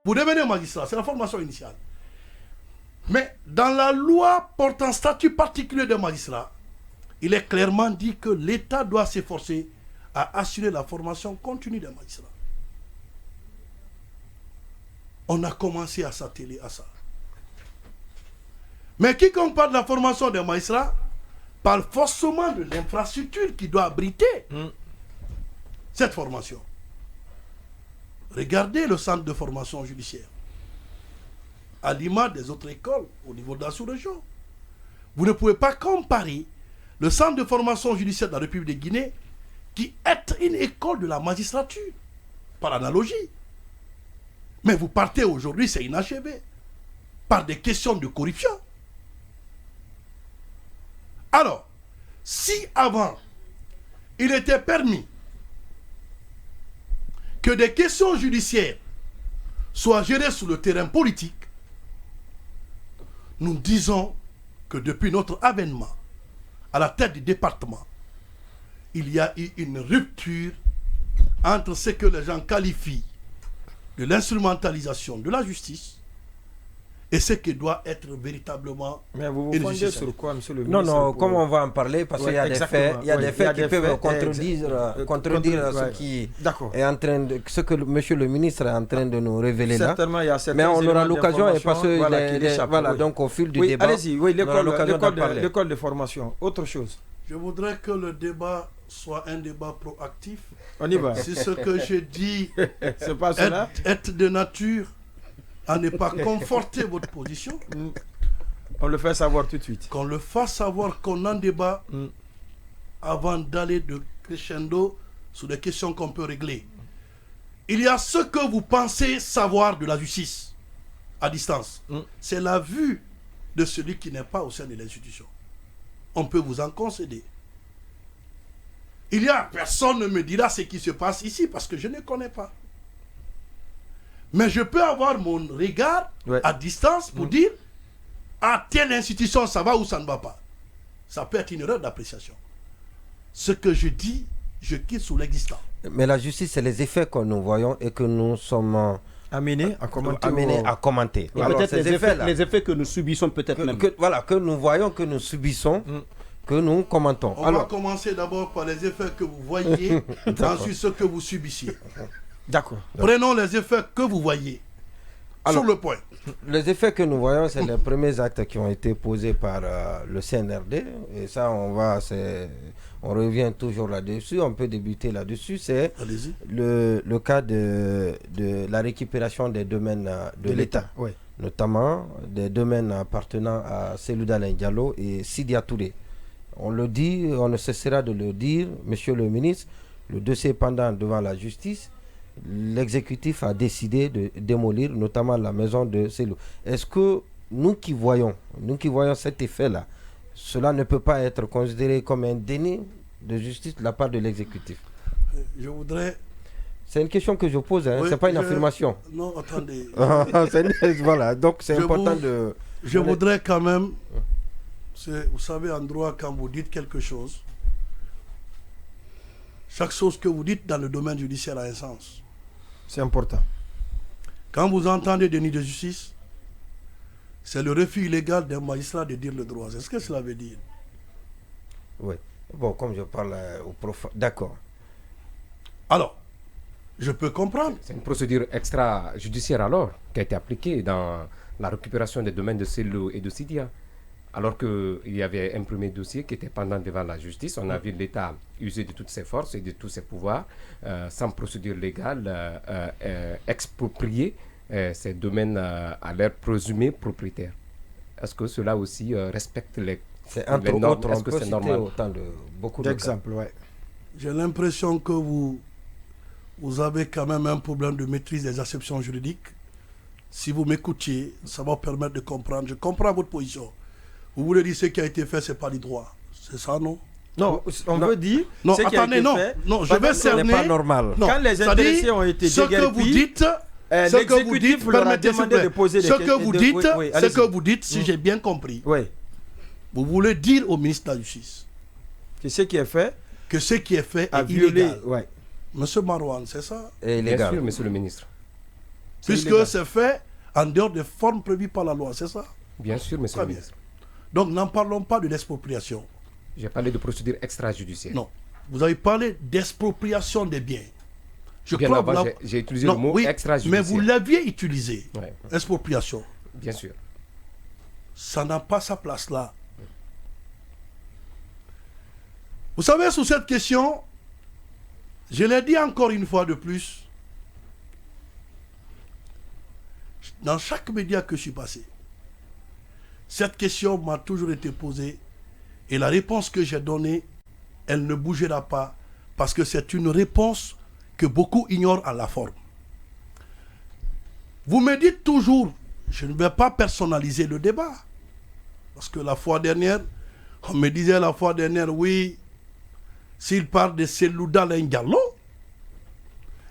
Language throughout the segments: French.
Pour devenir magistrat, c'est la formation initiale. Mais dans la loi portant statut particulier de magistrat, il est clairement dit que l'État doit s'efforcer à assurer la formation continue des magistrats. On a commencé à s'atteler à ça. Mais quiconque parle de la formation des magistrats parle forcément de l'infrastructure qui doit abriter cette formation. Regardez le centre de formation judiciaire, à l'image des autres écoles au niveau de la sous-région. Vous ne pouvez pas comparer le centre de formation judiciaire de la République de Guinée, qui est une école de la magistrature, par analogie. Mais vous partez aujourd'hui, c'est inachevé, par des questions de corruption. Alors, si avant, il était permis que des questions judiciaires soient gérées sur le terrain politique, nous disons que depuis notre avènement à la tête du département, il y a eu une rupture entre ce que les gens qualifient de l'instrumentalisation de la justice et ce qui doit être véritablement. Mais vous vous fondez sur quoi, monsieur le ministre? Non, comment on va en parler? Parce qu'il y a des faits, qui peuvent contredire ce qui est en train de, ce que monsieur le ministre est en train de nous révéler là. Certainement, il y a certains. Mais on aura l'occasion et parce que voilà, donc au fil du débat. Allez-y, l'école de formation. Autre chose. Je voudrais que le débat soit un débat proactif. On y va. Si ce que je dis pas cela. est de nature à ne pas conforter votre position, on le fait savoir tout de suite. Qu'on le fasse savoir, qu'on en débat avant d'aller de crescendo sur des questions qu'on peut régler. Il y a ce que vous pensez savoir de la justice à distance. C'est la vue de celui qui n'est pas au sein de l'institution. On peut vous en concéder. Il y a personne ne me dira ce qui se passe ici parce que je ne connais pas. Mais je peux avoir mon regard à distance pour dire à telle institution ça va ou ça ne va pas. Ça peut être une erreur d'appréciation. Ce que je dis, je quitte sous l'existant. Mais la justice, c'est les effets que nous voyons et que nous sommes amenés à commenter. Et alors, peut-être les effets que nous subissons peut-être même. Que nous voyons, que nous subissons, que nous commentons. On va commencer d'abord par les effets que vous voyez, ensuite ce que vous subissiez. D'accord. Prenons les effets que vous voyez. Sur le point. Les effets que nous voyons, c'est les premiers actes qui ont été posés par le CNRD. Et ça, on revient toujours là-dessus. On peut débuter là-dessus. C'est le cas de la récupération des domaines de l'État. Oui. Notamment des domaines appartenant à Cellou Dalein Diallo et Sidya Touré. On le dit, on ne cessera de le dire, monsieur le ministre, le dossier pendant devant la justice. L'exécutif a décidé de démolir notamment la maison de Cellou. Est-ce que nous qui voyons cet effet-là, cela ne peut pas être considéré comme un déni de justice de la part de l'exécutif? Je voudrais... C'est une question que je pose, ce n'est pas une affirmation. Non, attendez. Voilà, donc c'est important de... Je voudrais quand même... Vous savez, en droit, quand vous dites quelque chose, chaque chose que vous dites dans le domaine judiciaire a un sens. C'est important. Quand vous entendez déni de justice, c'est le refus illégal d'un magistrat de dire le droit. C'est ce que cela veut dire. Oui. Bon, comme je parle au prof... D'accord. Alors, je peux comprendre. C'est une procédure extrajudiciaire alors, qui a été appliquée dans la récupération des domaines de Cellou et de Sidya. Alors qu'il y avait un premier dossier qui était pendant devant la justice, on a vu l'État user de toutes ses forces et de tous ses pouvoirs, sans procédure légale, exproprier ces domaines à leur présumé propriétaire. Est-ce que cela aussi respecte les normes? Est-ce que c'est normal? Autant de beaucoup d'exemples, J'ai l'impression que vous avez quand même un problème de maîtrise des acceptions juridiques. Si vous m'écoutiez, ça va vous permettre de comprendre. Je comprends votre position. Vous voulez dire ce qui a été fait, ce n'est pas du droit. C'est ça, non? Non, on veut dire non, ce attendez, qui a été fait. Non, je vais cerner. Ce n'est pas normal. Non, quand les intéressés ont été ce que vous dites, l'exécutif leur a demandé de poser des questions. Ce que vous dites, si j'ai bien compris, vous voulez dire au ministre de la Justice que ce qui est fait, est illégal. Monsieur Marouane, c'est ça? Et illégal. Bien sûr, monsieur le ministre. Puisque c'est fait en dehors des formes prévues par la loi, c'est ça? Bien sûr, monsieur le ministre. Donc n'en parlons pas de l'expropriation. J'ai parlé de procédure extrajudiciaire. Non. Vous avez parlé d'expropriation des biens. J'ai utilisé le mot extrajudiciaire. Mais vous l'aviez utilisé. Ouais. Expropriation. Bien sûr. Ça n'a pas sa place là. Vous savez, sur cette question, je l'ai dit encore une fois de plus, dans chaque média que je suis passé, cette question m'a toujours été posée et la réponse que j'ai donnée, elle ne bougera pas parce que c'est une réponse que beaucoup ignorent à la forme. Vous me dites toujours, je ne vais pas personnaliser le débat. Parce que la fois dernière, on me disait oui, s'il parle de Cellou Dalein Diallo,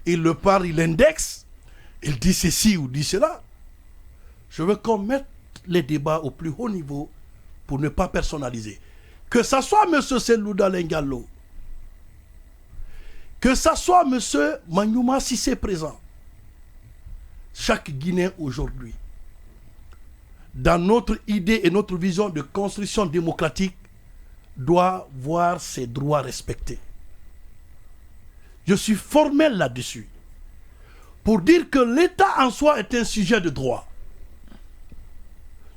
il le parle, il indexe, il dit ceci ou dit cela. Je veux qu'on mette les débats au plus haut niveau pour ne pas personnaliser. Que ça soit M. Cellou Dalein Diallo, que ça soit M. Manyuma Sissé présent, chaque Guinéen aujourd'hui, dans notre idée et notre vision de construction démocratique, doit voir ses droits respectés. Je suis formel là-dessus pour dire que l'État en soi est un sujet de droit.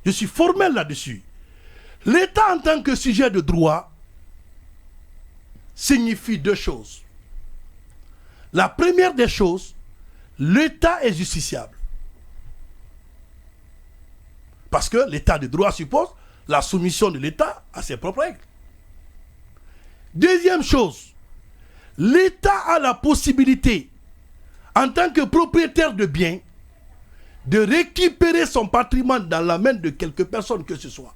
Je suis formel là-dessus. L'État en tant que sujet de droit signifie deux choses. La première des choses, l'État est justiciable. Parce que l'État de droit suppose la soumission de l'État à ses propres règles. Deuxième chose, l'État a la possibilité, en tant que propriétaire de biens, de récupérer son patrimoine dans la main de quelques personnes que ce soit.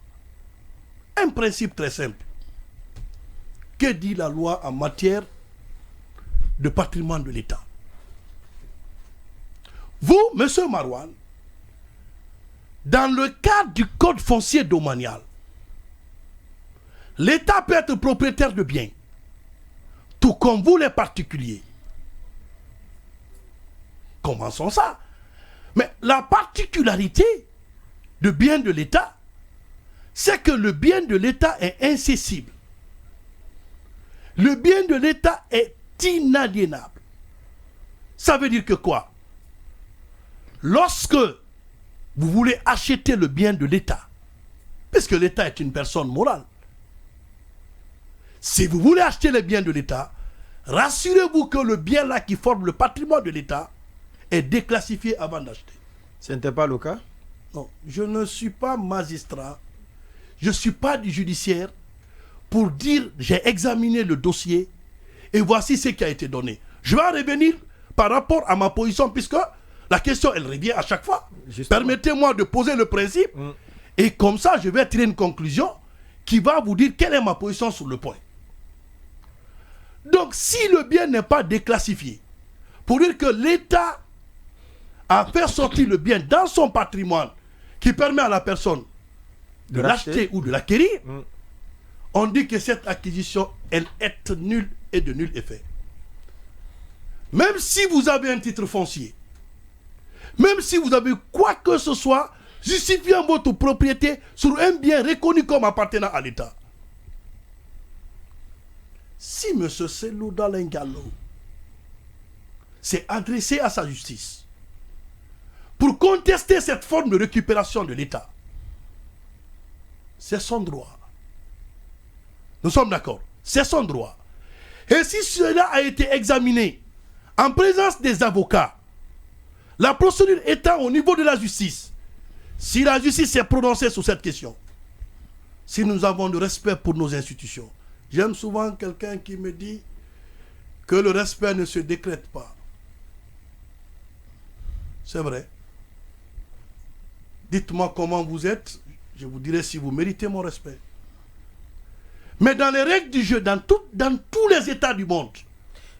Un principe très simple. Que dit la loi en matière de patrimoine de l'État? Vous, M. Marouane, dans le cadre du code foncier domanial, l'État peut être propriétaire de biens, tout comme vous les particuliers. Commençons ça. Mais la particularité du bien de l'État, c'est que le bien de l'État est incessible. Le bien de l'État est inaliénable. Ça veut dire que quoi? Lorsque vous voulez acheter le bien de l'État, puisque l'État est une personne morale, si vous voulez acheter les biens de l'État, rassurez-vous que le bien là qui forme le patrimoine de l'État est déclassifié avant d'acheter. Ce n'était pas le cas? Non, je ne suis pas magistrat, je ne suis pas du judiciaire pour dire j'ai examiné le dossier et voici ce qui a été donné. Je vais en revenir par rapport à ma position puisque la question elle revient à chaque fois. Permettez-moi de poser le principe et comme ça je vais tirer une conclusion qui va vous dire quelle est ma position sur le point. Donc si le bien n'est pas déclassifié, pour dire que l'État a fait sortir le bien dans son patrimoine qui permet à la personne de l'acheter ou de l'acquérir, on dit que cette acquisition, elle est nulle et de nul effet. Même si vous avez un titre foncier, même si vous avez quoi que ce soit justifiant votre propriété sur un bien reconnu comme appartenant à l'État, si M. Cellou Dalein Diallo s'est adressé à sa justice pour contester cette forme de récupération de l'État, c'est son droit. Nous sommes d'accord. C'est son droit. Et si cela a été examiné en présence des avocats, la procédure étant au niveau de la justice, si la justice s'est prononcée sur cette question, si nous avons du respect pour nos institutions, j'aime souvent quelqu'un qui me dit que le respect ne se décrète pas. C'est vrai. Dites-moi comment vous êtes, je vous dirai si vous méritez mon respect. Mais dans les règles du jeu, dans tous les États du monde,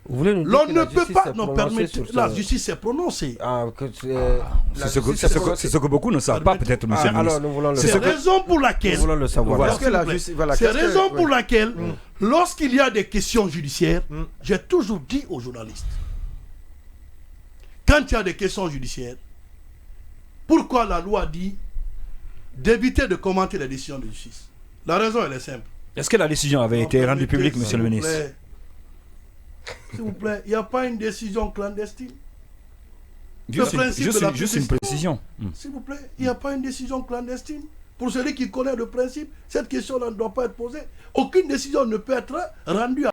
l'on ne peut pas permettre. La justice s'est prononcée. C'est ce que beaucoup ne savent pas, peut-être, monsieur le ministre. C'est la raison pour laquelle, lorsqu'il y a des questions judiciaires, j'ai toujours dit aux journalistes, quand il y a des questions judiciaires, pourquoi la loi dit d'éviter de commenter les décisions de justice? La raison, elle est simple. Est-ce que la décision avait été rendue publique, monsieur le ministre? S'il vous plaît, il n'y a pas une décision clandestine. Juste une précision. S'il vous plaît, il n'y a pas une décision clandestine. Pour celui qui connaît le principe, cette question-là ne doit pas être posée. Aucune décision ne peut être rendue